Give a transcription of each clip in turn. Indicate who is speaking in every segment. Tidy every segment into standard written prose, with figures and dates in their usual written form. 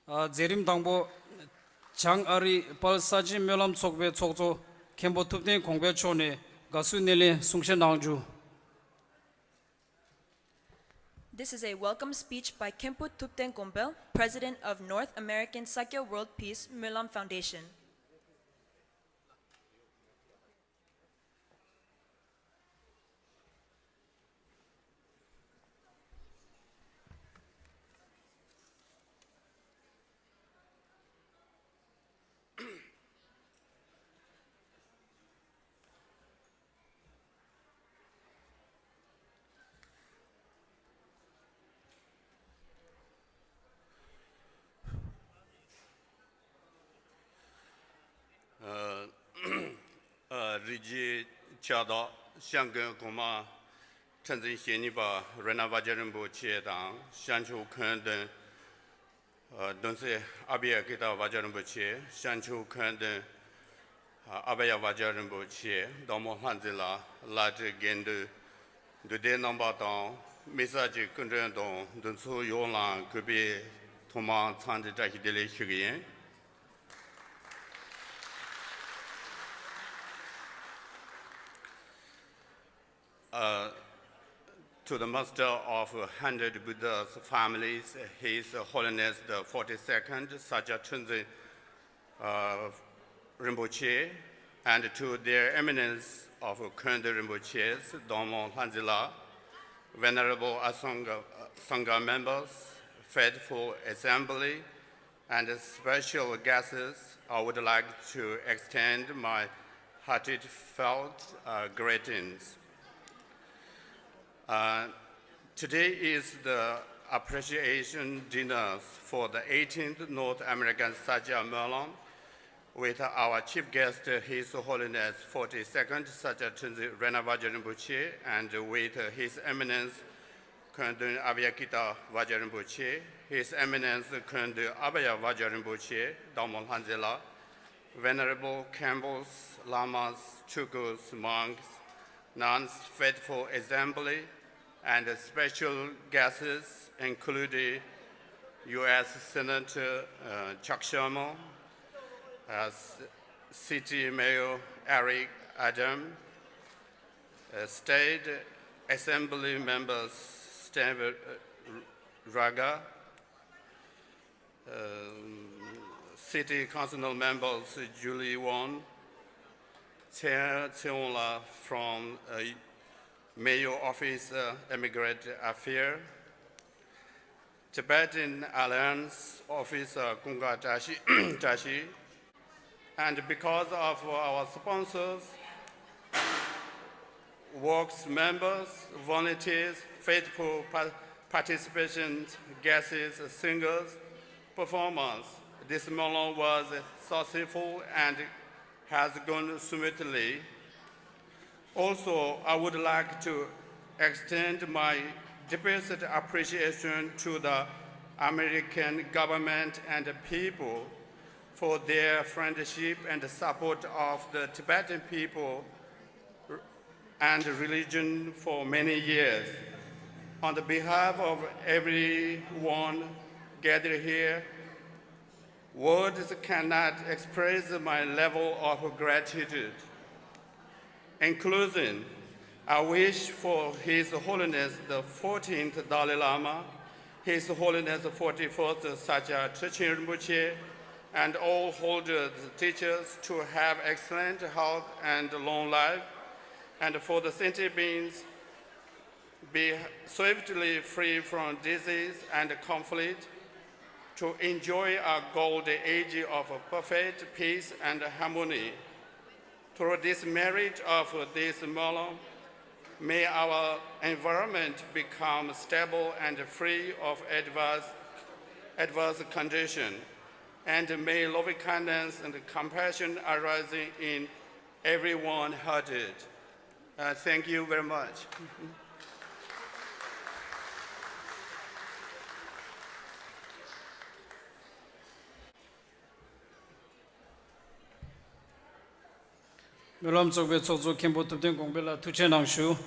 Speaker 1: 제림 당보 장아리 발사지 멸람 속배 속조 캠보 툭된 공배촌에 가수넬리 숭신낭주.
Speaker 2: This is a welcome speech by Khenpo Thupten Gombel, President of North American Sakya World Peace Monlam Foundation.
Speaker 3: Riji Chada, Shangan Goma, Tanzan Sheniba, Rena Vajarimbo Chiedang, Shanchu Kenden, Dunse Abia Kita Vajarimbo Chie, Shanchu Kenden, Abaya Vajarimbo Chie, Domo Hanzila, Lati Gendu, Dude Nambatan, Misaji Kundendon, Dunsu Yolan, Kubi, Toma, Tandi Dahidele Hugien. To the Master of 100 Buddha's families, His Holiness the 42nd, Sakya Chunzi Rinpoche, and to their eminence of Kunda Rinpoches, Domo Hanzila, Venerable Sangha members, faithful assembly, and special guests, I would like to extend my heartfelt greetings. Today is the appreciation dinner for the 18th North American Sakya Monlam with our chief guest, His Holiness 42nd Sakya Chunzi Renavaja Rinpoche, and with His Eminence Kundun Avyakita Vajarimpoche, His Eminence Kundu Abaya Vajarimpoche, Damol Hanzela, Venerable Campbells, Lamas, Chukus, monks, nuns, faithful assembly, and special guests including U.S. Senator Chuck Schumer, City Mayor Eric Adam, State Assembly members Steven Raga, City Council members Julie Wong, Chair Cheola from Mayor Office Immigrant Affairs, Tibetan Alliance Officer Kunga Tashi, and because of our sponsors, works members, volunteers, faithful participants, guests, singers, performers, this Monlam was successful and has gone smoothly. Also, I would like to extend my deepest appreciation to the American government and the people for their friendship and support of the Tibetan people and religion for many years. On the behalf of everyone gathered here, words cannot express my level of gratitude. In closing, I wish for His Holiness the 14th Dalai Lama, His Holiness the 44th Sakya Rinpoche, and all holders, teachers to have excellent health and long life, and for the sentient beings be swiftly free from disease and conflict, to enjoy a golden age of perfect peace and harmony. Through this merit of this Monlam, may our environment become stable and free of adverse conditions, and may loving kindness and compassion arising in everyone hearted. Thank you very much.
Speaker 1: 멸람 속배 속조 캠보 툭된 공배라 투체낭슈.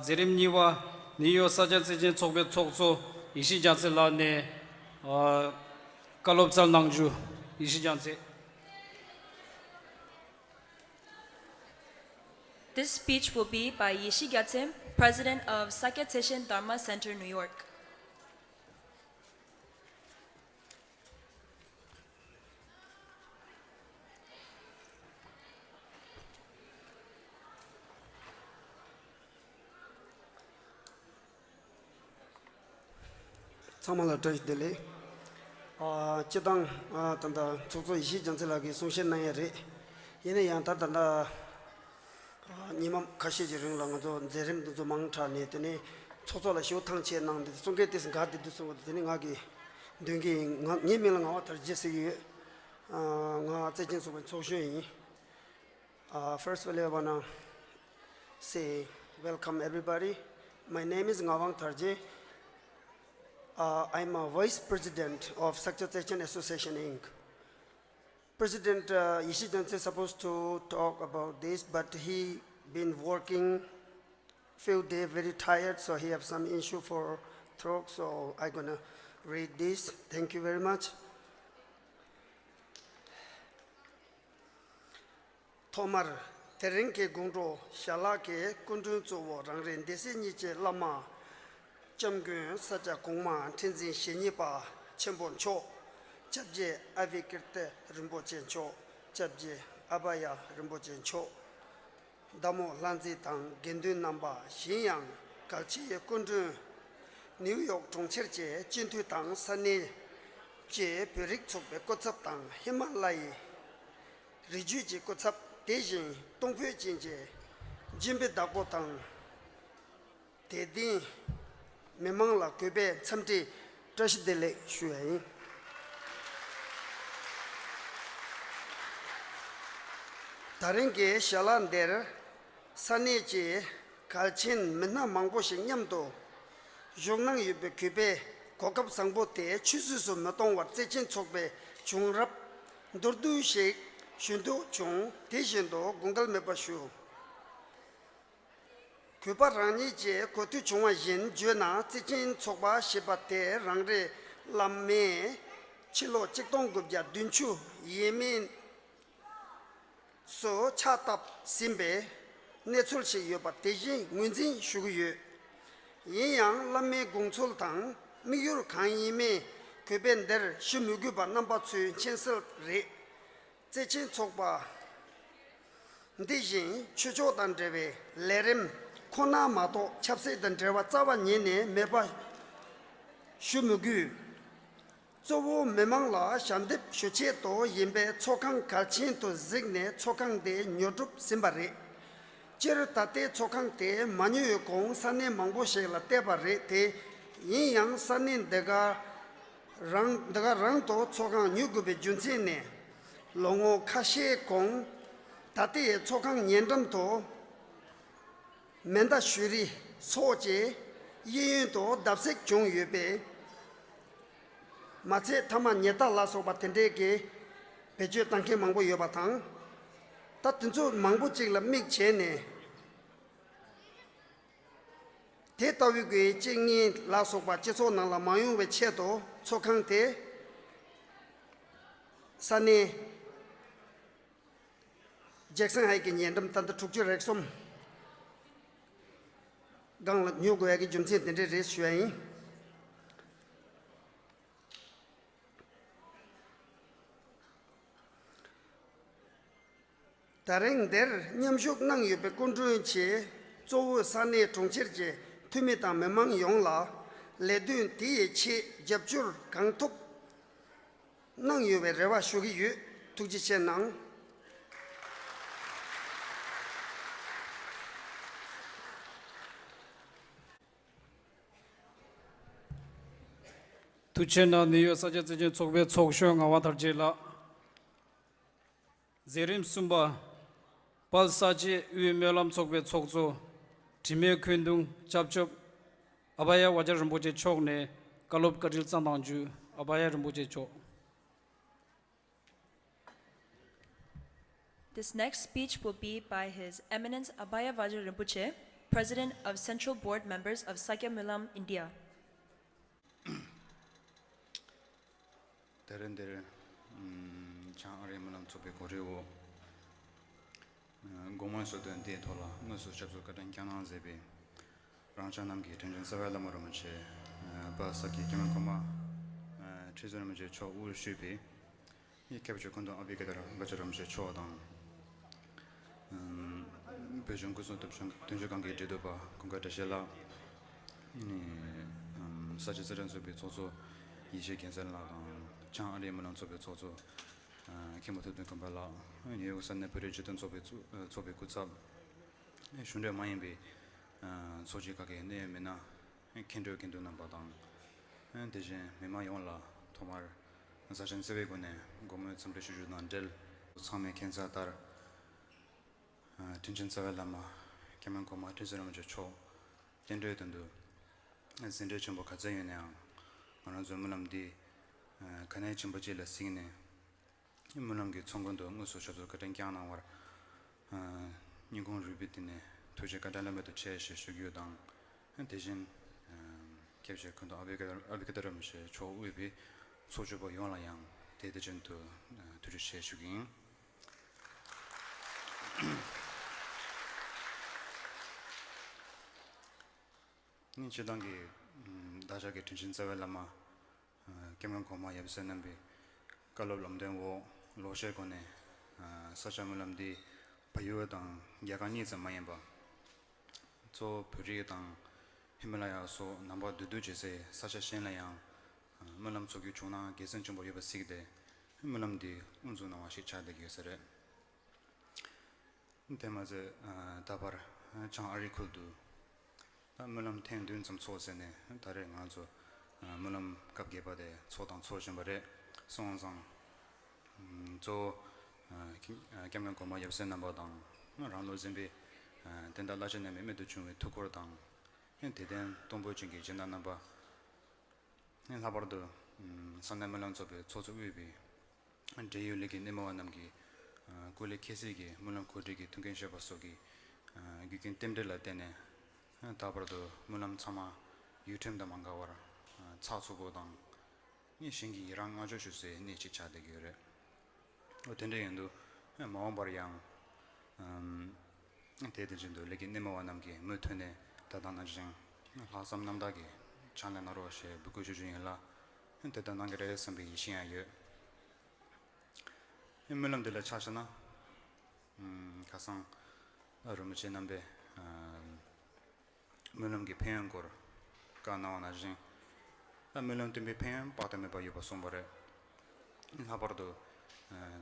Speaker 1: 제림니와 니요 사자세진 속배 속조 이시자슬라네 kalop tsal nangju Ishijanse.
Speaker 2: This speech will be by Yishi Gyatsim, President of Sakya Teshin Dharma Center, New York.
Speaker 4: 참말로 저희들이 지당 단다 조조 이시 전체라기 송신나야리 얘네 양다단다 니만 가시지르랑도 제림도 좀 망타니 되니 초조라 쇼탕치에 나는데 송게데스 가디도 소고 되니 가기 등기 니밀랑 나와 tarjesi nga zejin so ben choshui first of all I wanna say welcome everybody. My name is Ngawang Tarje. I'm a Vice President of Sakya Techin Association, Inc. President Ishijan is supposed to talk about this, but he been working few days, very tired, so he have some issue for throat, so I'm gonna read this. Thank you very much. Tomar Terenke Gundro Shalake Kundun Zowo Rangren Desiniche Lama Jamgun Saja Kongma Tenzin Shenipa Chembon Cho Chabje Avikirte Rimbochen Cho Chabje Abaya Rimbochen Cho Damo Lanzi Tang Gendun Namba Xinyang Kalchi Kundun New York Tongcherche Jintu Tang Sani Je Perik Chokbe Kotsap Tang Himalaya Rijuji Kotsap Dejin Dongpyo Jinje Jimbe Dabo Tang Dedin Memangla Kube Tsamti Trashidele Shuayin Tarenge Shalan Der Saneje Kalchin Mena Mango Shinyamdo Jongnang Yube Kube Kokap Sangbo Te Chususu Matong Wat Zechin Chokbe Chungrap Durdu Shek Shundu Chung Deshindo Gungal Mepashu Kupa Rani Je Kotu Chungwa Yin Juena Zechin Chokba Shibate Rangre Lamme Chilo Chikdong Gubja Dunchu Yemin So Chatap Simbe Netsul Shi Yoba Dejin Ngunzin Shuguyu Yinyang Lamme Gungchul Tang Miyur Kang Yime Kubender Shimuguba Namba 2 Chensel Re Zechin Chokba Dejin Chucho Dandrewe Lerem Kona Mato Chapse Dandrewa Zawa Nyene Meba Shumugu Zowo Memangla Shandip Shuche To Yimbe Chokang Kalchin To Zigne Chokang De Nyodup Simbare Jer Tate Chokang Te Manyu Kong Sane Mangbo Shekla Tebare Te Yinyang Sanin Daga Rang To Chokang Nyugube Junsine Longo Kashe Kong Tate Chokang Nyendam To Menda Shuri Soje Yiyun To Dapsek Chung Yube Matse Tama Nyeta Laso Batendeke Peche Tanke Mangbo Yobatang Tatunzo Mangbo Chigla Mik Chene Te Tawigwe Chingi Laso Bacheso Nala Mayun Vecheto Chokang Te Sane Jackson Hike Nyendam Tanta Tukju Rexom Gang Nyugo Yagi Jumsin Tende Res Shuayin Tareng Der Nyamshuk Nang Yube Kundruin Che Zowu Sane Tongcherje Tumita Memang Yongla Ledun Tiye Che Jabjur Kangtuk Nang Yube Rewa Shugi Yu Tukji Chen Nang
Speaker 1: Tuchena Niyo Saja Zejin Chokbe Choksho Ngawa Tarjela Zerim Sumba Pal Saji Uwe Monlam Chokbe Chokzo Time Kundung Chapchop Abaya Wajar Rinpoche Chokne Kalop Karil Tsandangju Abaya Rinpoche Chok.
Speaker 2: This next speech will be by His Eminence Abaya Vajra Rinpoche, President of Central Board Members of Sakya Monlam, India.
Speaker 5: 다른들 장아리 문함 쪽에 고리고 고만서든 데토라 무슨 접속 같은 경향제비 랑찬남기 전전 사회라모로면체 바사키 김은코마 최선을 저 우르슈비 이 캡처 건도 아비게더라 것처럼 제 초당 배정 구성 답장 등장관계 제도바 공가다실라 사실은 소비 소소 이제 괜찮라당 장아리문은 소비 소소 김어든 컴발라 니요 산내 버리지던 소비 구잡 순대 마인비 소지가게 내면나 킨도 남바당 대제 메마용라 토말 사진 세베고네 고메 첨레슈주난 델 참에 켄사달 진진사벨라마 개만코마 테즈라마저 초 젠데던도 젠데 첨보 가자이냐 어느 좀문함디 가나이 첨보질라 싱네 문함게 총건도 무슨 소소 같은 경향나와 니공 리비티네 토제가 달라메도 체시 수교당 대신 캡처 컨도 아베게더럼시 초 우비 소주보 용라양 대대전도 두주시 수긴 니 지단기 다자게 진진사벨라마 개명코마 엽선남비 칼로롬덴고 로셰코네 사샤물람디 바요당 야간이 zam마연바 저 부리당 히말라야소 넘버 두두제세 사샤신라양 물람 속이 조나 계산 좀 보여 봤시게 물람디 운주나와 시차되게서래 테마제 다바르 장아리콜도 물람 텐든 좀 소세네 다른 아주 물람 갑게바데 초당 초심바레 송상 저 겸경고마 옆선 넘버당 라노진비 된달라진네 메메도 중에 투코르당 현대된 동보진기 진단 넘버 하버도 산내물람 접에 초조위비 제유리기 네모와 남기 고레 케시기 물론 고르기 통견셔버 속이 기긴 템들라 때네 다버도 물람 참아 유템다 망가와라 차수보당 이 신기 이랑 아주 주세 니 지차되기래 어텐데인도 마음바리양 대대진도 레기 네모와 남기 무트네 다다나진 하삼 남다기 찬나로시 부고주진라 대단한게 선비 이신야여 물람들 차셔나 가상 어르무치 남베 물람기 페연고르 가나와나진 물론 좀 배편 빠르면 봐요 봤음버래 하버도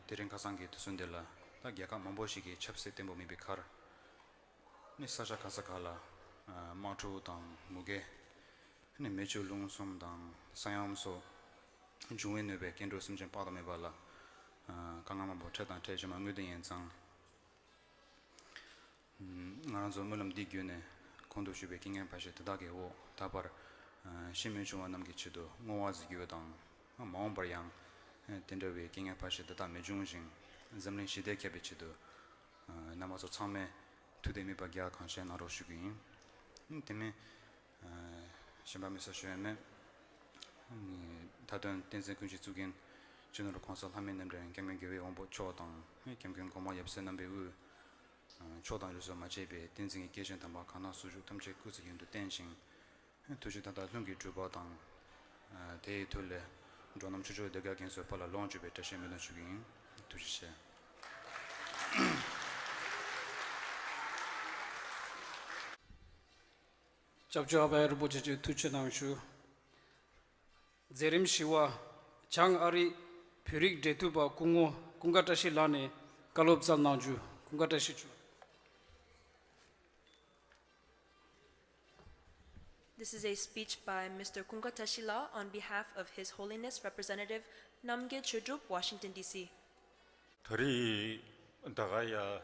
Speaker 5: 데린 가상기 두순들라 딱 약간 몸보시기 첩세 때 몸이 비카르 니 사자 가사칼라 마투당 무게 니 메줄롱 som당 사양소 중원에 겐도 심전 빠르면 봐라 강가만 보태단 태지만 의된 현상 나라서 물론 디규네 콘도슈베 킹엔 파시 다게오 다버 시민주와 남기치도 모아지기도당 마음바양 텐더웨 킹엔 파시 다 메중진 잠린 시데케비치도 나마서 참에 투데미 바기아 칸셰나로 슈긴 때문에 심바미서 슈에메 다든 텐센 군지 주긴 전으로 컨설 하면 넘는 경명교회 원보 초당 경경 고마 옆에 남배우 초당에서 마제베 텐생이 계신 담바 가나 수주 탐제 구스 연도 텐싱 도시다다 롱기 주바당 대토레 존엄 주주 대가 견서 팔라 론주베 대시면 주긴 도시세
Speaker 1: 잡주아바야를 보지 투치나우슈 제림시와 장아리 퓨릭 데투바 궁오 궁가타실라네 칼롭살나주 궁가타시주
Speaker 2: This is a speech by Mr. Kungatashila on behalf of His Holiness Representative Namgye Chudrup, Washington, D.C.
Speaker 6: 더리 다가야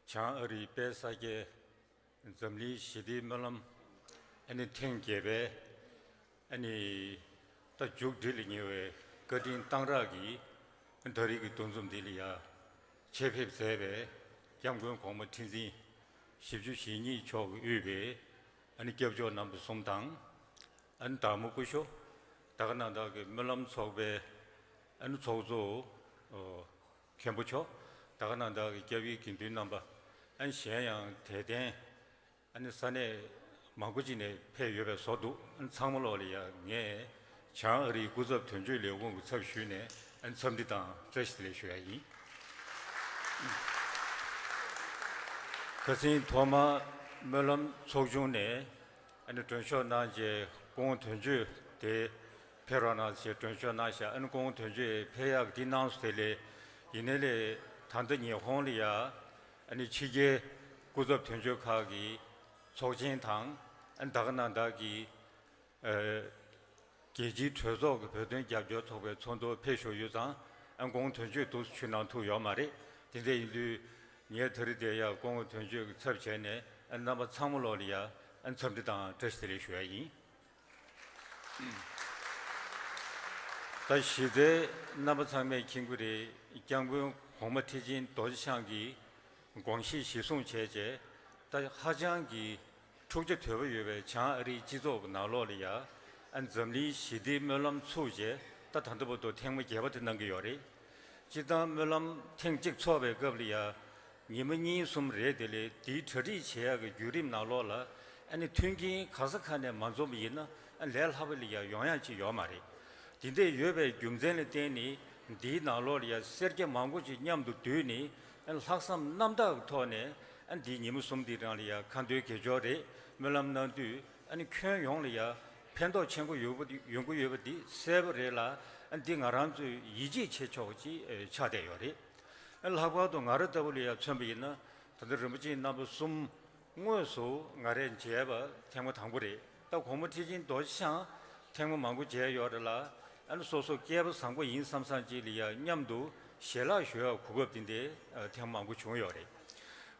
Speaker 6: 장어리 배사게 점리 시디 말람 아니 탱게베 아니 더 죽들이니에 거딘 땅라기 더리 그 돈좀 들이야 제페세베 양군 공무 팀지 십주 신이 조 위베 아니 겹죠 남부 송당 안 다무고쇼 다가나다 그 말람 속에 안 조조 캠부초 다가난다 개위 긴빈 넘버 안 시양 대대 안 산에 망고진의 폐유배 소도 상물로리야 예 장어리 구섭 전주려고 접슈네 안 섬디다 저시들의 쉬야이 그것이 도마 멀럼 속중에 안 전쇼나 이제 공원 전주 대 페로나 제 전쇼나샤 안 공원 전주의 폐약 디나운스텔에 이내에 단단히 홍리야 아니 지게 구섭 전주하기 소진당 안 다가난다기 계지 최소 그 배든 잡죠 토베 천도 폐쇼 유상 안 공원 전주 도 추난 투요 말이 근데 이제 예 들이대야 공원 전주 섭전에 안 남아 참물로리야 안 참디다 저시들이 쉬어이 다시대 남아상의 긴구리 경부 홍마티진 도시상기 광시 시송 제제 다 하장기 축제 대회에 장어리 지도 나로리아 안 점리 시디 멀람 초제 다 단도부터 태무 개버든 게 요리 지단 멀람 탱직 초배 겁리아 니문이 숨레들이 디처리 제약의 유림 나로라 아니 튕기 가석한에 만족이나 레알하블리아 영향치 요마리 딘데 유배 경쟁의 때니 디 나로리아 세르게 망고지 냠도 되니 학삼 남다 토네 안디 니무숨디라리아 칸도에 계조레 멜람나두 아니 쾌용리아 펜도 친구 연구 요버디 세브레라 안디 나란주 이지 최초지 차대요리 라고도 나르더블이야 처음이나 더르무지 나부 숨 뭐서 나렌 제바 태모 당부리 또 고무티진 도시상 태모 망고 제요르라 안 소소 개부 상고 인삼산지리야 냠도 셰라 쉬어 국업인데 태모 망고 중요래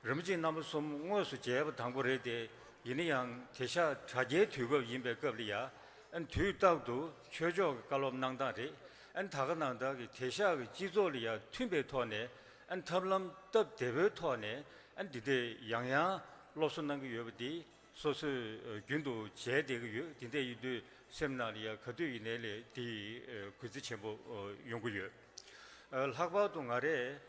Speaker 6: 러무지 나부 숨 뭐서 제바 당부리데 이니양 대샤 자제 뒤고 인백급리야 안 뒤다도 최저 갈롭낭다리 안 다가난다기 대샤의 지조리야 튠베토네 안 탑람 답 대베토네 안 디데 양양 로선난 그 여버디 소스 균도 제대그 요 딘데 이도 세미나리아 그도 이내래 디 그지 전부 연구요 학바도 아래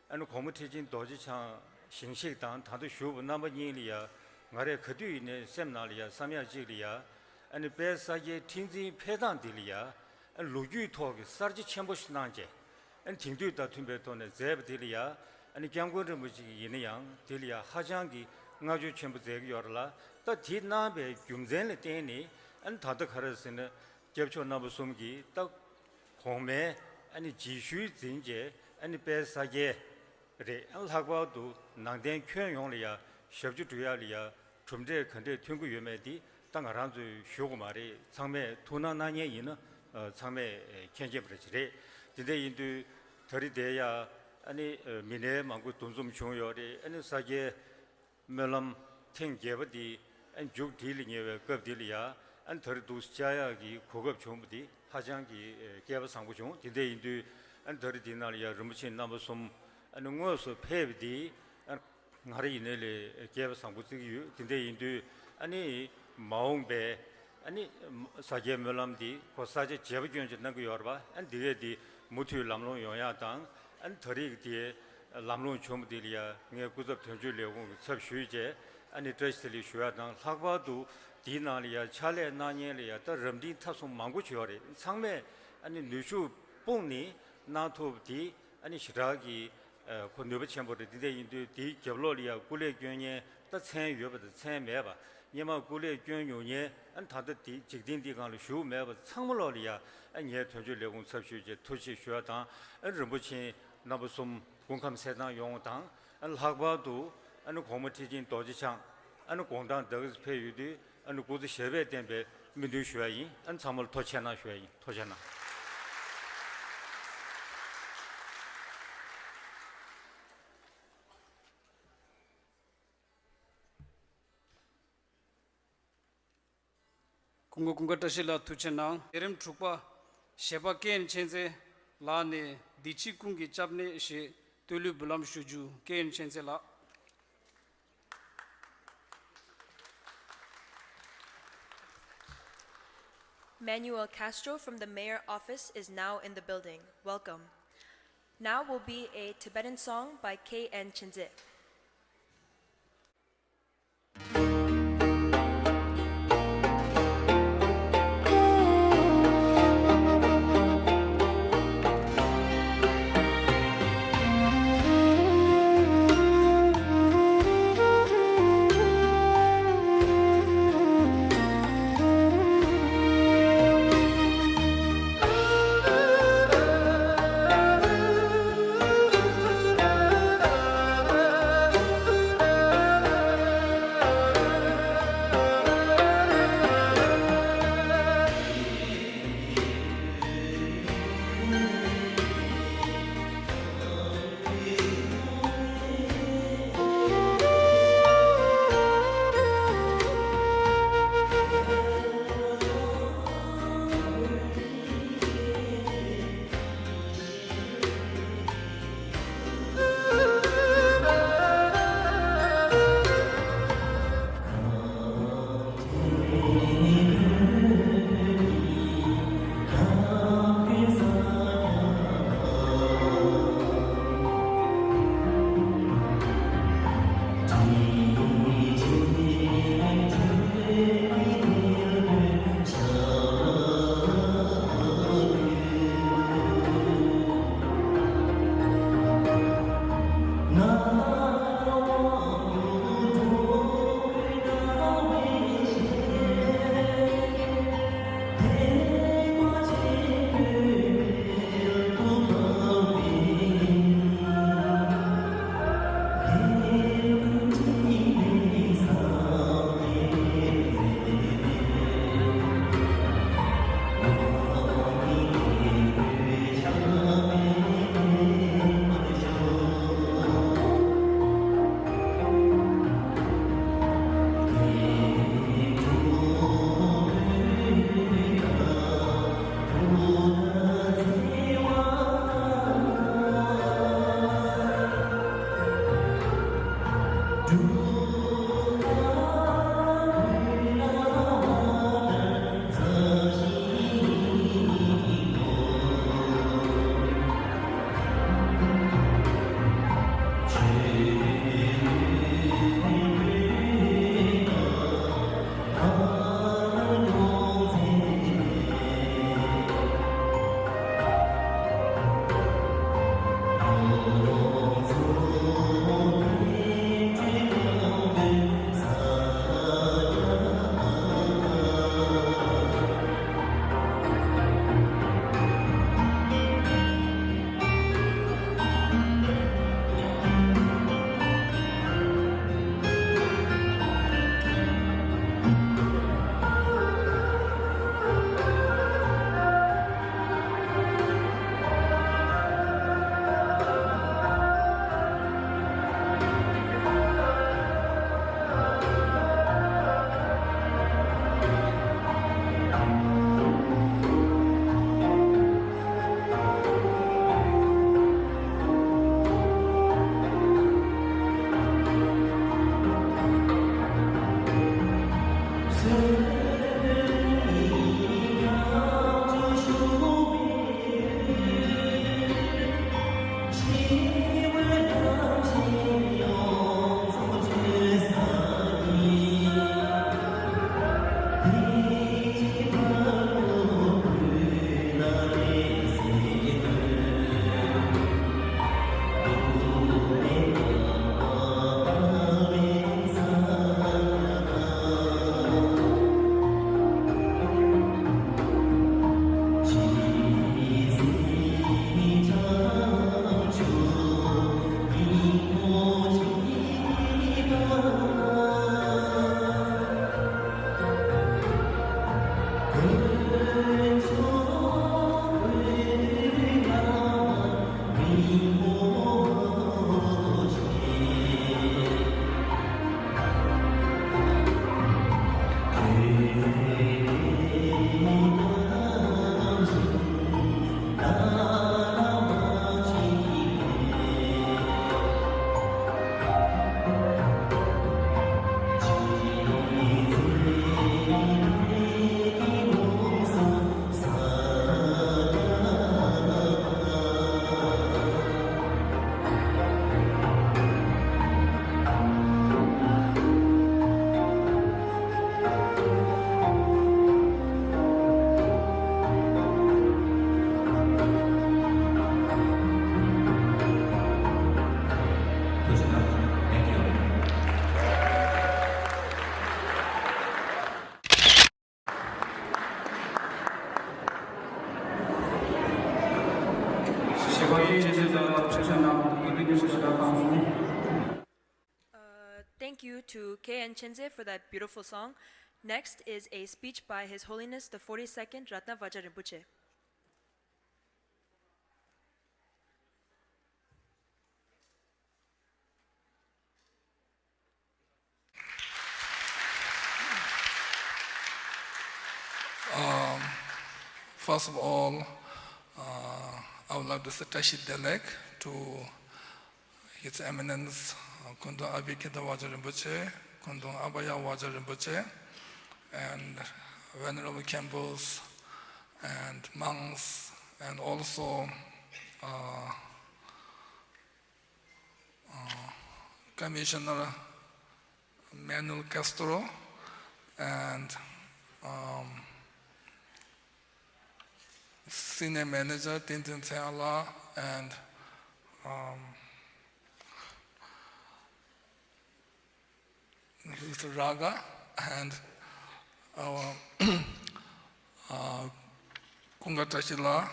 Speaker 6: 안 고무티진 도지창 신식당 다도 쇼부 남아니리아 아래 그도 이내 세미나리아 삼야지리아 아니 베사게 틴지 폐단딜이야 로규 토기 서지 첨부시난제 안 팅두다 툼베토네 제브딜이야 아니 경고를 무지 이내양 딜이야 하장기 nga주 첨부 제기 열라 또 디나베 경쟁을 때니 안 다도 가르스는 접초 나부 숨기 또 공매 아니 지슈 진제 아니 베사게 레 알하고도 난된 쾌용리야 셔주 두야리야 좀제 근데 튕고 유매디 땅아란주 쇼고 말이 상매 도나나니에 있는 상매 견제버지래 근데 인도 더리대야 아니 미네 망고 돈좀 중요리 아니 사게 멜람 탱게버디 안 죽딜이니에 급딜이야 안 더리도스자야기 고급 좀부디 하장기 개버 상고 중 근데 인도 안 더리디나리아 르무친 남som 안 응어서 폐비디 나리 이내레 개버 상고지 근데 인도 아니 마옹베 아니 사제 멜람디 고사제 제버견지 나고 여봐 안 디레디 무투 람롱 요야당 안 더리디 람롱 좀들이야 네 구접 전주려고 섭슈제 아니 드레스리 슈야당 학바도 디나리아 차레 나니엘이야 더 럼디 타소 망고 줘래 상매 아니 뉴슈 뽕니 나토디 아니 시라기 콘노베 챔버데 디데 인도 디 겨로리아 꿀레견에 더 천여버도 천매바 니마 꿀레 균용에 안 다들 직딩디간로 쇼매바 상물로리아 안예 전주려고 섭슈제 토시 쉬어다 르부친 나부숨 공감 세당 용당 안 학바도 안 고모티진 도지창 안 공당 더스 페유디 안 고즈 셰베 덴베 민두 쉬어이 안 참을 토체나 쉬어이 토체나
Speaker 1: kunga tashila tuchena erim trukpa sheba ken chenze la ne dichi kungi chapne she tulu bulam shuju ken chenze la
Speaker 2: Manuel Castro from the mayor office is now in the building. Welcome. Now will be a Tibetan song by K.N. Chinze. Thank you to K.N. Chenze for that beautiful song. Next is a speech by His Holiness the 42nd Ratna Vaja Rinpoche.
Speaker 7: First of all, I would like to say Tashi Delek to His Eminence Kundung Abhikita Vaja Rinpoche, Kundung Abaya Vaja Rinpoche, and Venerable Campbells and monks, and also Commissioner Manuel Castro and Senior Manager Tintin Teala and Mr. Raga and our Kungatashila,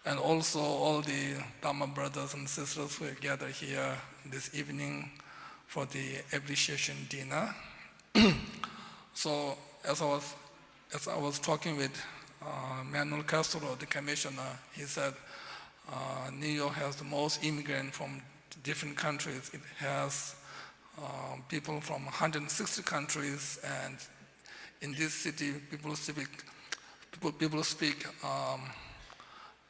Speaker 7: and also all the Dharma brothers and sisters who are gathered here this evening for the appreciation dinner. So as I was talking with Manuel Castro, the commissioner, he said New York has the most immigrants from different countries. It has people from 160 countries, and in this city, people speak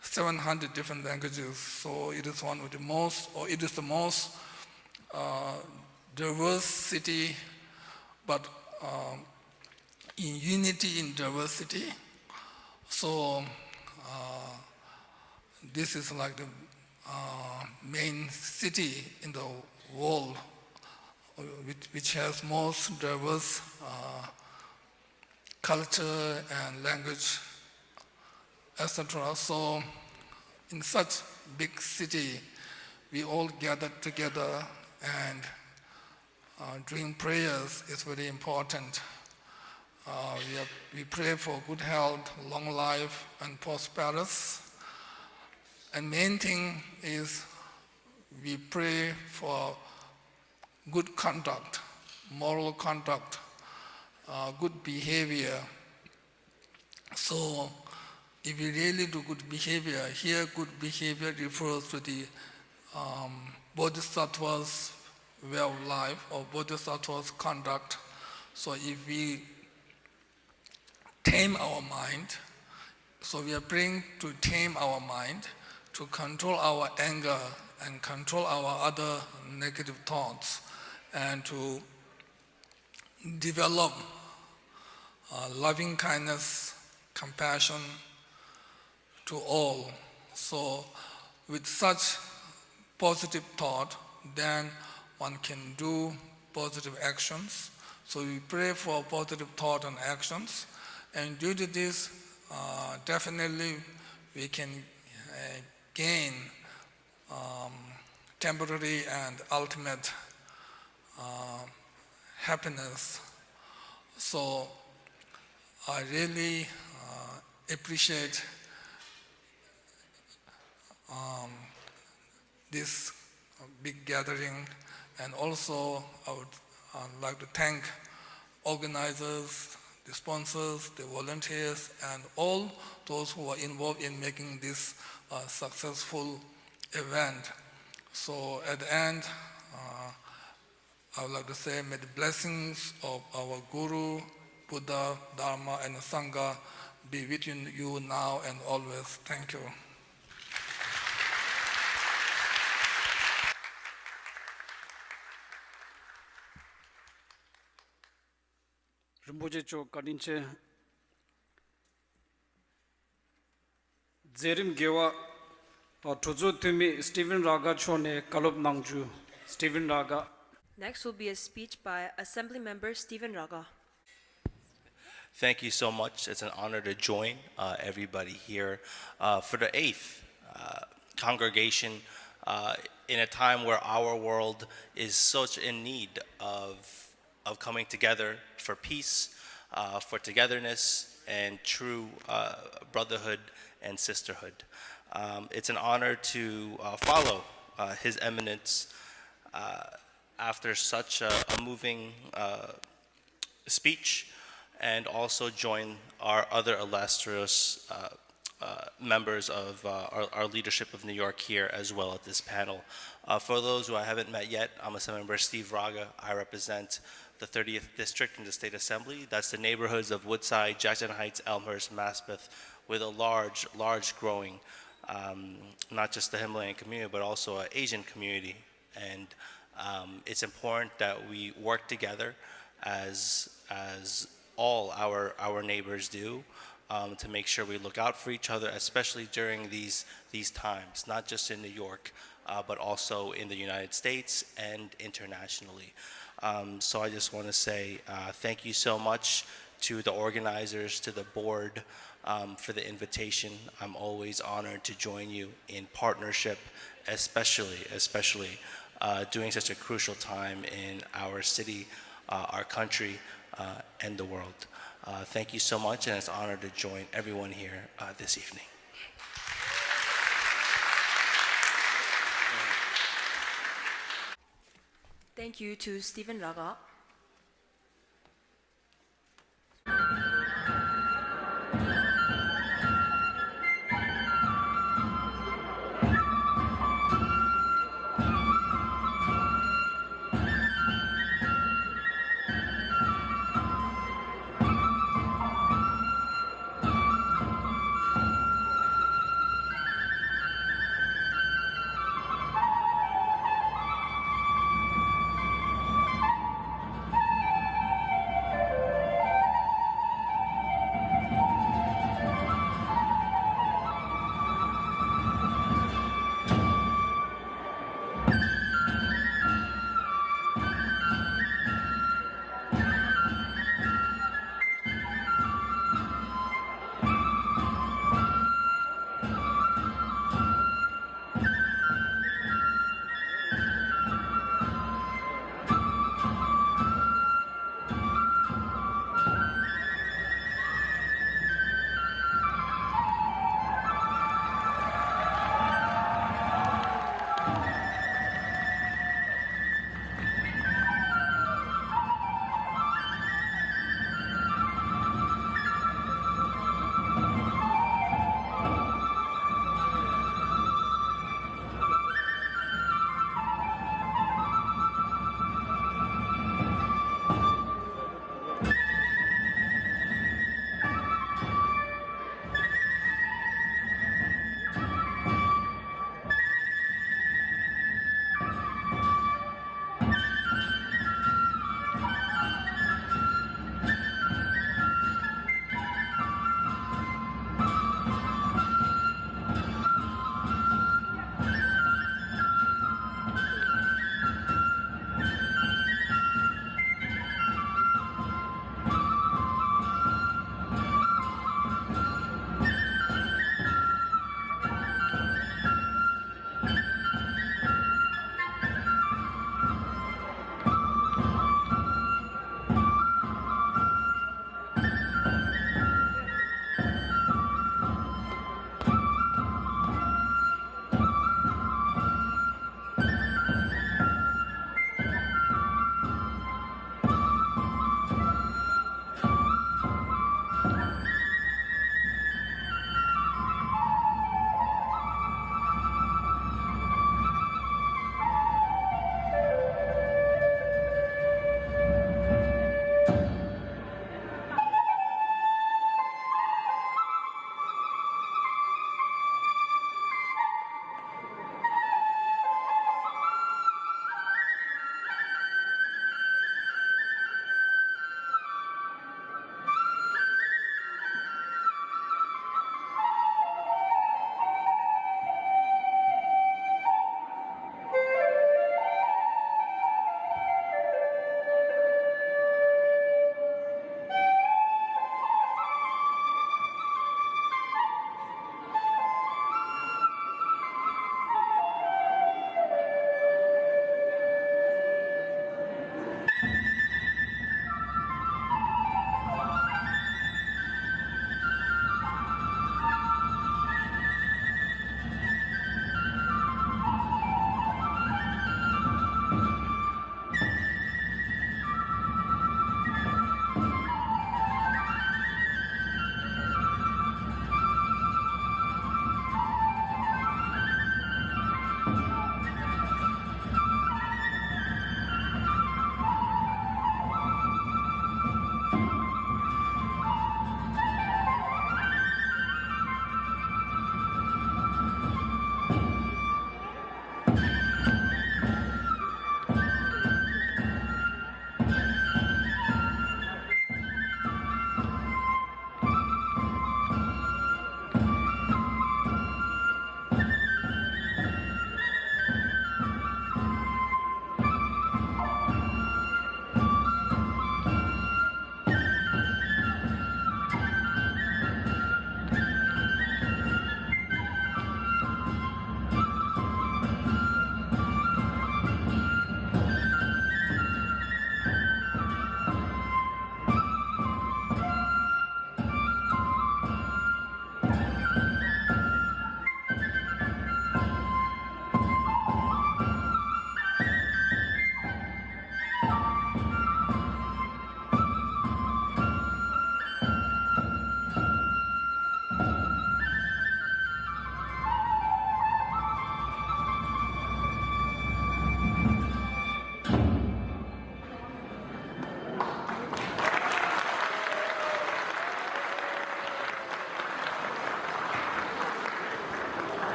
Speaker 7: 700 different languages. So it is one of the most, or it is the most diverse city, but in unity in diversity. So this is like the main city in the world which has most diverse culture and language, etc. So in such big city, we all gather together, and doing prayers is very important. We pray for good health, long life, and prosperous. And main thing is we pray for good conduct, moral conduct, good behavior. So if we really do good behavior, here good behavior refers to the bodhisattva's way of life or bodhisattva's conduct. So if we tame our mind, so we are praying to tame our mind, to control our anger and control our other negative thoughts, and to develop loving kindness, compassion to all. So with such positive thought, then one can do positive actions. So we pray for positive thought and actions, and due to this, definitely we can gain temporary and ultimate happiness. So I really appreciate this big gathering, and also I would like to thank organizers, the sponsors, the volunteers, and all those who are involved in making this successful event. So at the end, I would like to say, may the blessings of our Guru, Buddha, Dharma, and Sangha be with you now and always. Thank you.
Speaker 1: Rinpoche Chok Kadinche Zerim Gewa Tuzo Tumi Steven Raga Chone Kalop Nangju. Steven Raga.
Speaker 2: Next will be a speech by Assembly Member Steven Raga.
Speaker 8: Thank you so much. It's an honor to join everybody here for the 8th congregation in a time where our world is such in need of coming together for peace, for togetherness, and true brotherhood and sisterhood. It's an honor to follow His Eminence after such a moving speech, and also join our other illustrious members of our leadership of New York here as well at this panel. For those who I haven't met yet, I'm Assemblymember Steve Raga. I represent the 30th District in the State Assembly. That's the neighborhoods of Woodside, Jackson Heights, Elmhurst, Maspeth, with a large growing, not just the Himalayan community, but also an Asian community. And it's important that we work together as all our neighbors do, to make sure we look out for each other, especially during these times, not just in New York, but also in the United States and internationally. So I just want to say thank you so much to the organizers, to the board, for the invitation. I'm always honored to join you in partnership, especially during such a crucial time in our city, our country, and the world. Thank you so much, and it's an honor to join everyone here this evening.
Speaker 2: Thank you to Steven Raga.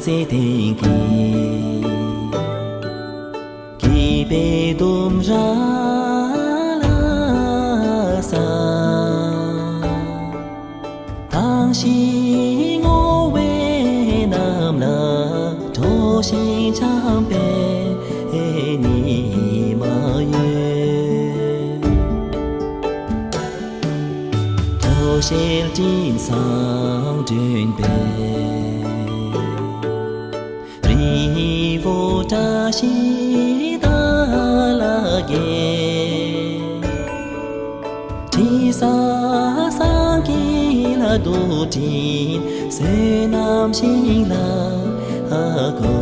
Speaker 9: se tenki ki be dum ra la sa tang xi ngo we nam la to xin chang be ni ma ye to xin tin sang dun be ri vo ta xi da la ge ti sa sang ki la do tin se nam xin la a ko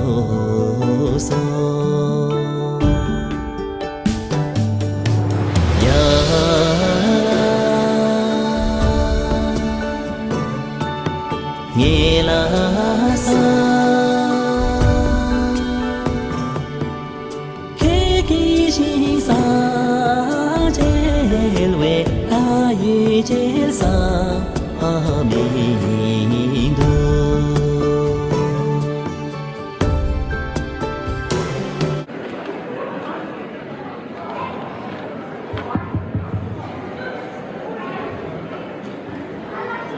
Speaker 9: so ya nghe la sa ke ki xin sa je lue a yu je sa a mi do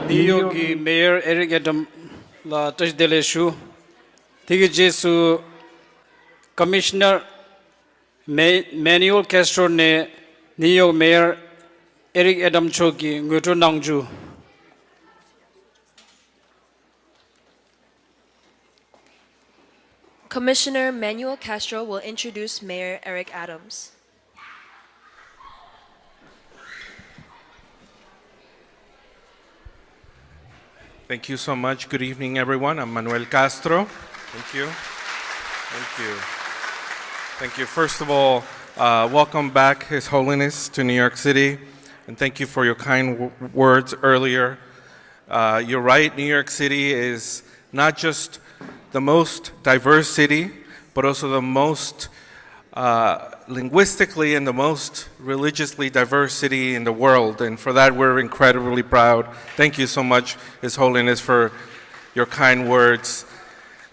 Speaker 1: New York ki Mayor Eric Adam la touch dele shu tigi jesu Commissioner Manuel Castro ne New York Mayor Eric Adam choki ngutu nangju
Speaker 2: Commissioner Manuel Castro will introduce Mayor Eric Adams.
Speaker 10: Thank you so much. Good evening, everyone. I'm Manuel Castro. Thank you. Thank you. Thank you. First of all, welcome back, His Holiness, to New York City. And thank you for your kind words earlier. You're right, New York City is not just the most diverse city, but also the most linguistically and the most religiously diverse city in the world. And for that, we're incredibly proud. Thank you so much, His Holiness, for your kind words.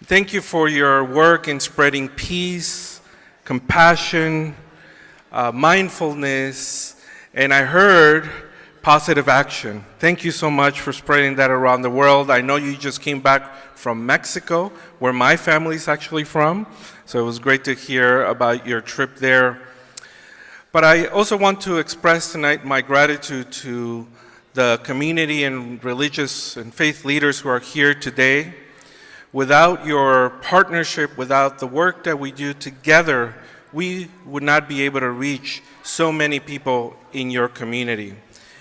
Speaker 10: Thank you for your work in spreading peace, compassion, mindfulness, and I heard positive action. Thank you so much for spreading that around the world. I know you just came back from Mexico, where my family's actually from. So it was great to hear about your trip there. But I also want to express tonight my gratitude to the community and religious and faith leaders who are here today. Without your partnership, without the work that we do together, we would not be able to reach so many people in your community.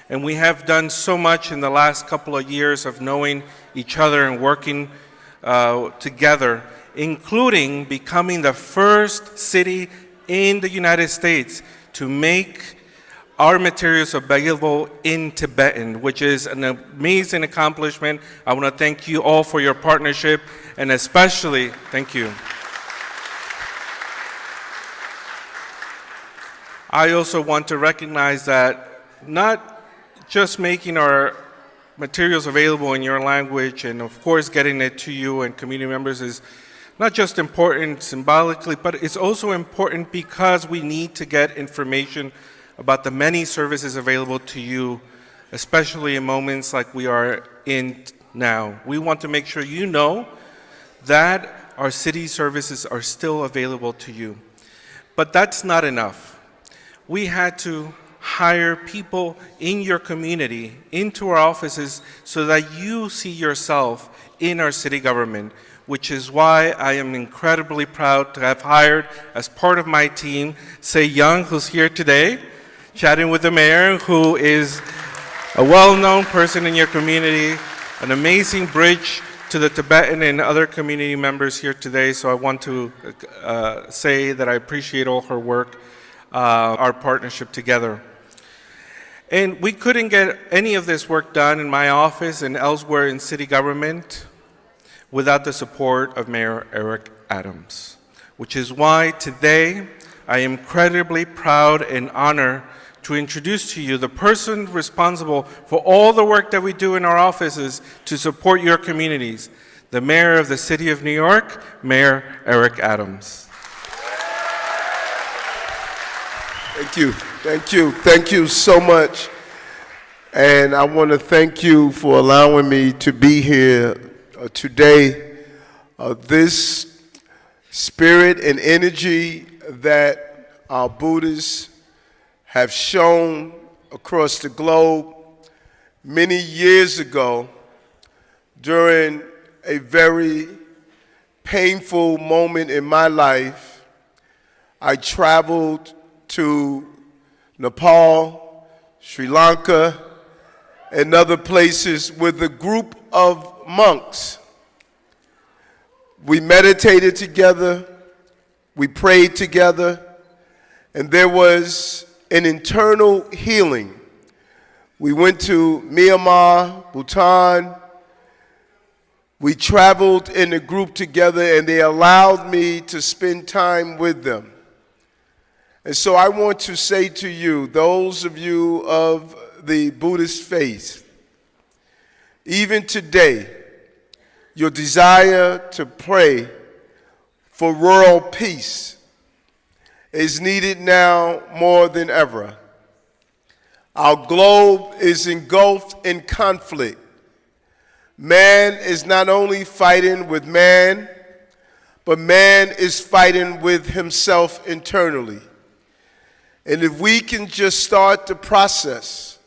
Speaker 10: And we have done so much in the last couple of years of knowing each other and working together, including becoming the first city in the United States to make our materials available in Tibetan, which is an amazing accomplishment. I want to thank you all for your partnership, and especially, thank you. I also want to recognize that not just making our materials available in your language and of course getting it to you and community members is not just important symbolically, but it's also important because we need to get information about the many services available to you, especially in moments like we are in now. We want to make sure you know that our city services are still available to you. But that's not enough. We had to hire people in your community into our offices so that you see yourself in our city government, which is why I am incredibly proud to have hired as part of my team, Se Young, who's here today, chatting with the mayor, who is a well-known person in your community, an amazing bridge to the Tibetan and other community members here today. So I want to say that I appreciate all her work, our partnership together. And we couldn't get any of this work done in my office and elsewhere in city government without the support of Mayor Eric Adams, which is why today I am incredibly proud and honored to introduce to you the person responsible for all the work that we do in our offices to support your communities. the Mayor of the City of New York, Mayor Eric Adams.
Speaker 11: Thank you. Thank you. Thank you so much. And I want to thank you for allowing me to be here today. This spirit and energy that our Buddhists have shown across the globe many years ago during a very painful moment in my life. I traveled to Nepal, Sri Lanka, and other places with a group of monks. We meditated together, we prayed together, and there was an internal healing. We went to Myanmar, Bhutan. We traveled in a group together, and they allowed me to spend time with them. And so I want to say to you, those of you of the Buddhist faith, even today, your desire to pray for world peace is needed now more than ever. Our globe is engulfed in conflict. Man is not only fighting with man, but man is fighting with himself internally. And if we can just start the process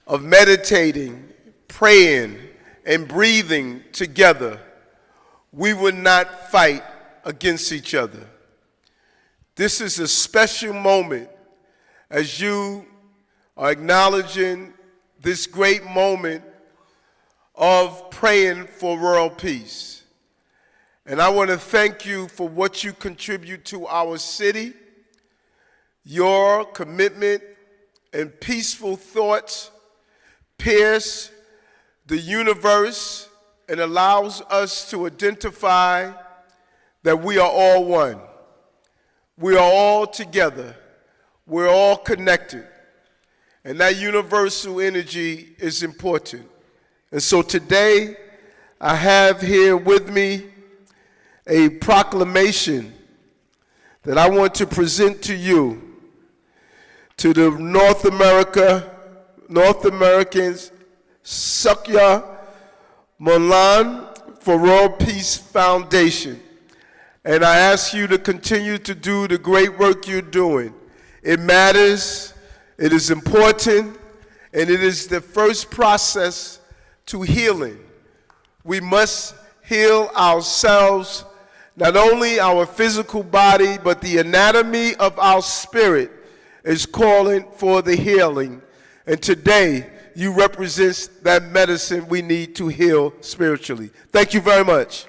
Speaker 11: of meditating, praying, and breathing together, we would not fight against each other. This is a special moment as you are acknowledging this great moment of praying for world peace. And I want to thank you for what you contribute to our city. Your commitment and peaceful thoughts pierce the universe and allows us to identify that we are all one. We are all together. We're all connected. And that universal energy is important. And so today, I have here with me a proclamation that I want to present to you, to the North Americans, Sakya, Monlam for World Peace Foundation. And I ask you to continue to do the great work you're doing. It matters, it is important, and it is the first process to healing. We must heal ourselves, not only our physical body, but the anatomy of our spirit is calling for the healing. And today, you represent that medicine we need to heal spiritually. Thank you very much.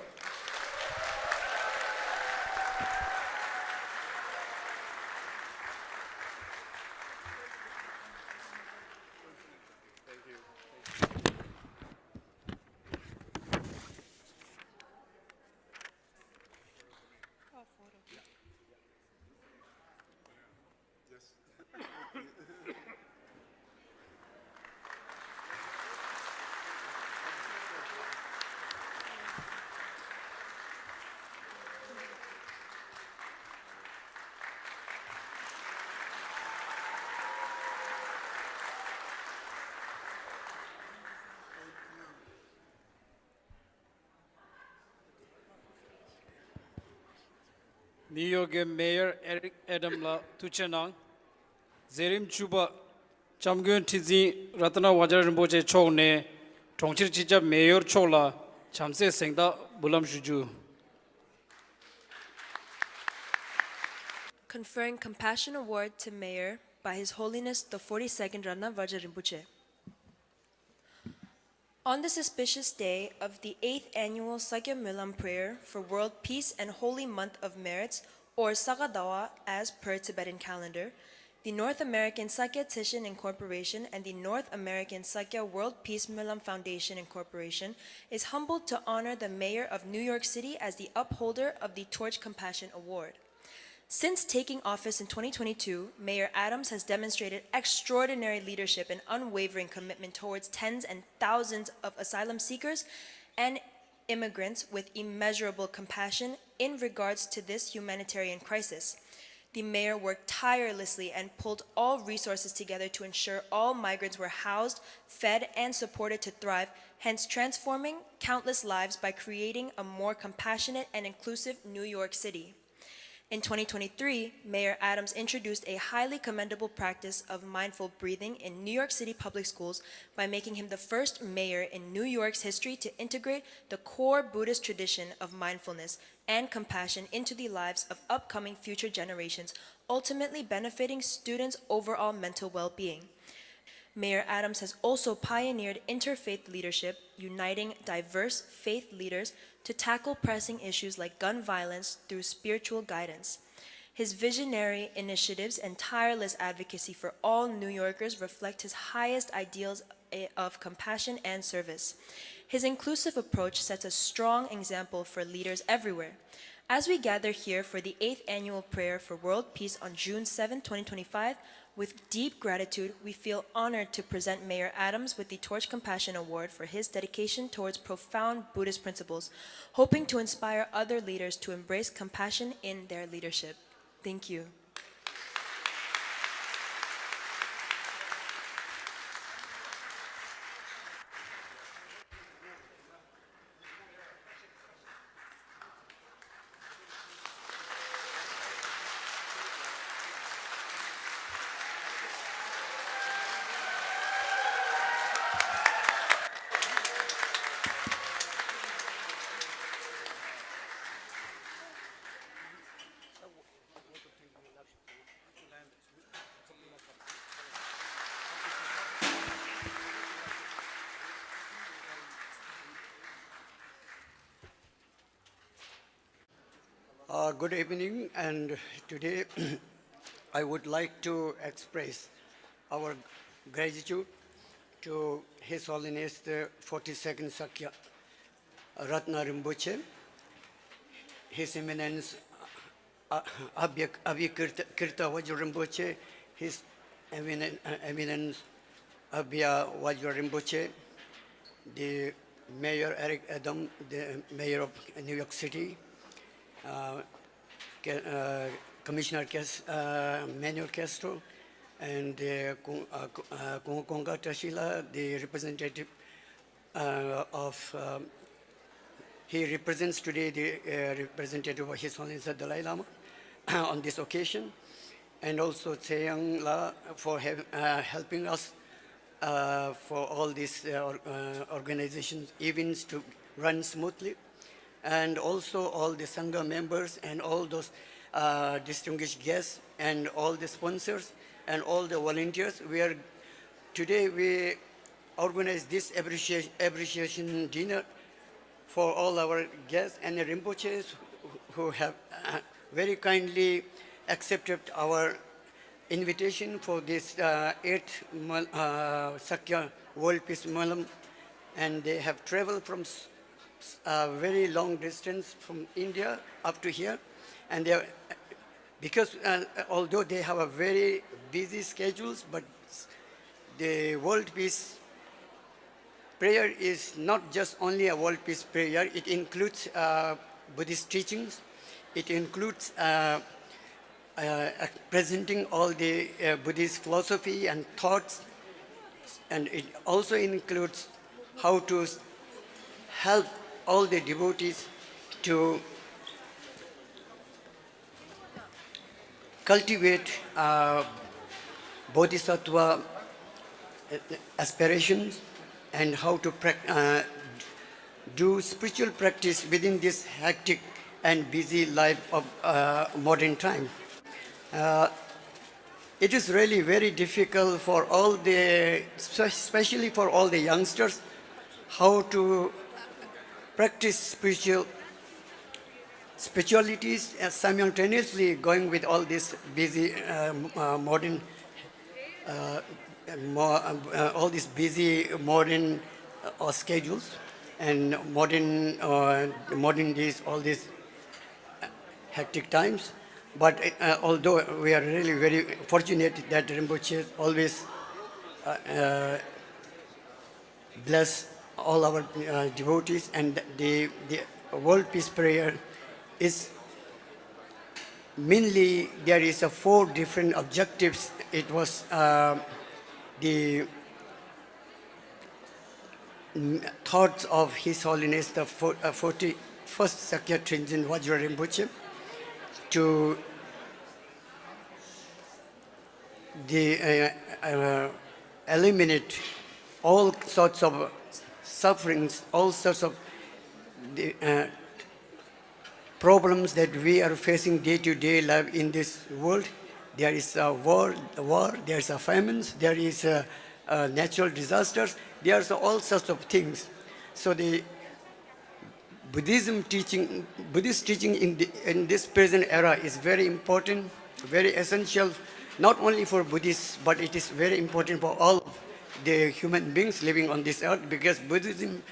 Speaker 1: New York Mayor Eric Adams la tuchenang Zerim Chuba Chamgyun Tizi Ratana Wajar Rinpoche Chok ne Tongchir Chicha Mayor Chok la Chamse Sengda Bulam Shuju.
Speaker 2: Conferring Compassion Award to Mayor by His Holiness the 42nd Rana Vajar Rinpoche. On this auspicious day of the 8th annual Sakya Monlam prayer for world peace and holy month of merits, or Sagadawa as per Tibetan calendar, the North American Sakya Tishan Incorporation and the North American Sakya World Peace Monlam Foundation Incorporation is humbled to honor the Mayor of New York City as the upholder of the Torch Compassion Award. Since taking office in 2022, Mayor Adams has demonstrated extraordinary leadership and unwavering commitment towards tens and thousands of asylum seekers and immigrants with immeasurable compassion in regards to this humanitarian crisis. The mayor worked tirelessly and pulled all resources together to ensure all migrants were housed, fed, and supported to thrive, hence transforming countless lives by creating a more compassionate and inclusive New York City. In 2023, Mayor Adams introduced a highly commendable practice of mindful breathing in New York City public schools by making him the first mayor in New York's history to integrate the core Buddhist tradition of mindfulness and compassion into the lives of upcoming future generations, ultimately benefiting students' overall mental well-being. Mayor Adams has also pioneered interfaith leadership, uniting diverse faith leaders to tackle pressing issues like gun violence through spiritual guidance. His visionary initiatives and tireless advocacy for all New Yorkers reflect his highest ideals of compassion and service. His inclusive approach sets a strong example for leaders everywhere. As we gather here for the 8th Annual Prayer for World Peace on June 7, 2025, with deep gratitude, we feel honored to present Mayor Adams with the Torch Compassion Award for his dedication towards profound Buddhist principles, hoping to inspire other leaders to embrace compassion in their leadership. Thank you.
Speaker 12: Good evening, and today I would like to express our gratitude to His Holiness the 42nd Sakya Ratna Rinpoche, His Eminence Abhikirta Vajra Rinpoche, His Eminence Abhya Vajra Rinpoche, the Mayor Eric Adam, the Mayor of New York City, Commissioner Manuel Castro, and Konga Tashila, the representative he represents today the representative of His Holiness the Dalai Lama on this occasion, and also Tseyang La for helping us for all these organizations, events to run smoothly, and also all the Sangha members and all those distinguished guests and all the sponsors and all the volunteers. Today we organize this appreciation dinner for all our guests and the Rinpoches who have very kindly accepted our invitation for this 8th Sakya World Peace Monlam, and they have traveled from a very long distance from India up to here, and they are, because although they have a very busy schedules, but the World Peace prayer is not just only a World Peace prayer. It includes Buddhist teachings. It includes presenting all the Buddhist philosophy and thoughts, and it also includes how to help all the devotees to cultivate bodhisattva aspirations and how to do spiritual practice within this hectic and busy life of modern time. It is really very difficult for all the, especially for all the youngsters, how to practice spiritualities simultaneously going with all this busy modern all these busy modern schedules and modern days, all these hectic times. But although we are really very fortunate that Rinpoche always bless all our devotees, and the World Peace Prayer is mainly there is 4 different objectives. It was the thoughts of His Holiness the 41st Sakya Trinjan Vajra Rinpoche to eliminate all sorts of sufferings, all sorts of problems that we are facing day-to-day life in this world. There is a war, there is a famines, there is natural disasters, there are all sorts of things. So the Buddhist teaching in this present era is very important, very essential, not only for Buddhists, but it is very important for all the human beings living on this earth, because Buddhism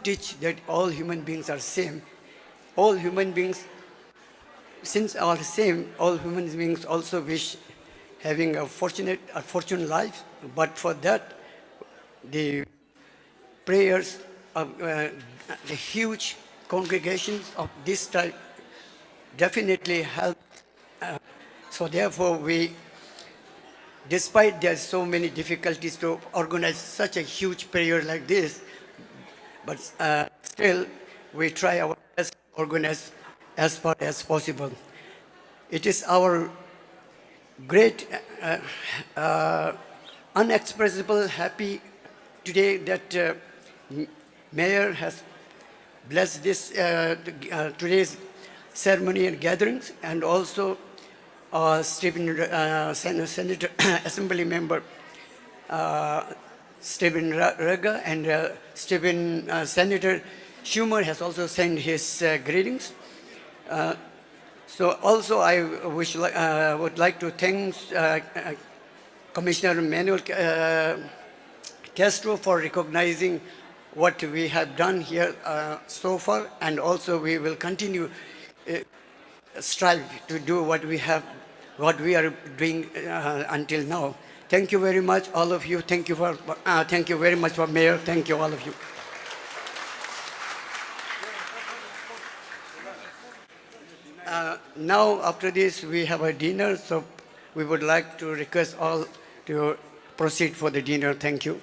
Speaker 12: teach that all human beings are same. All human beings, since are same, all human beings also wish having a fortunate life. But for that, the prayers of the huge congregations of this type definitely help. So therefore, we, despite there's so many difficulties to organize such a huge prayer like this, but still we try our best to organize as far as possible. It is our great unexpressible happy today that Mayor has blessed this today's ceremony and gatherings, and also Steven Senator Assembly Member Steven Raga and Senator Schumer has also sent his greetings. So also I would like to thank Commissioner Manuel Castro for recognizing what we have done here so far, and also we will continue strive to do what we are doing until now. Thank you very much, all of you. Thank you very much for Mayor. Thank you, all of you. Now, after this, we have a dinner, so we would like to request all to proceed for the dinner. Thank you.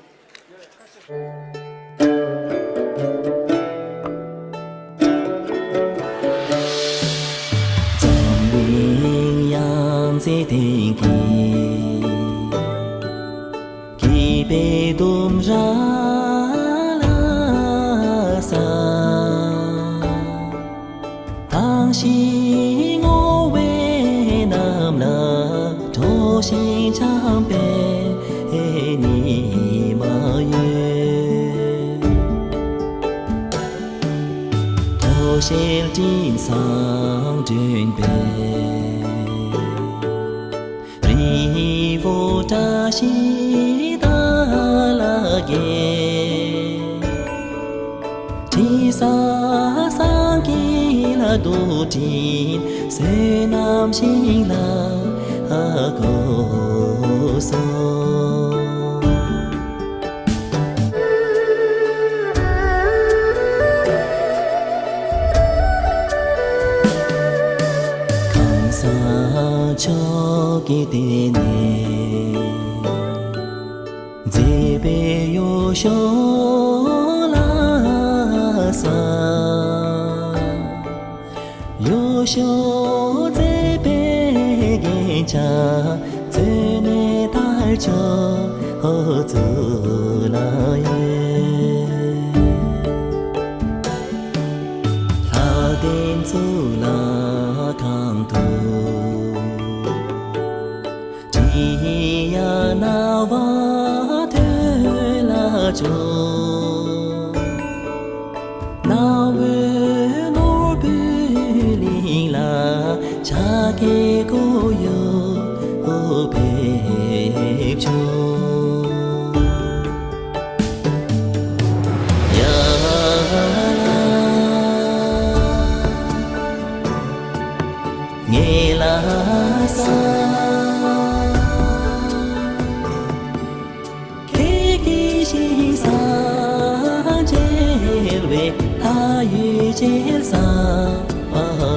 Speaker 9: 为他遇见撒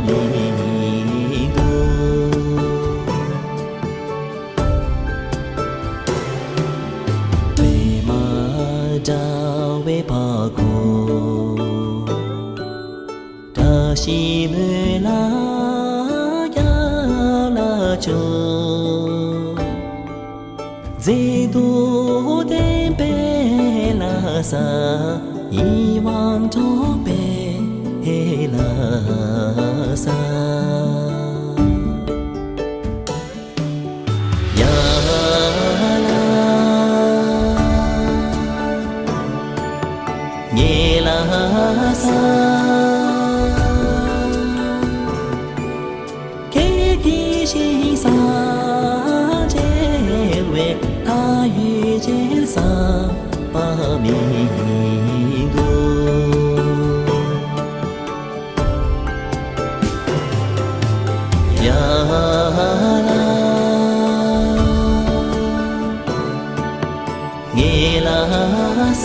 Speaker 9: 米多。对马扎为巴库，达西梅拉呀拉就。Zedu de bela sa iwang to bela sa ya la ye la sa ke ki shi sa他遇见撒巴米多，呀啦，耶拉撒，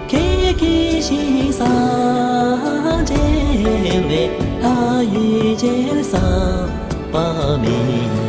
Speaker 9: 给给西撒这位，他遇见撒。巴米。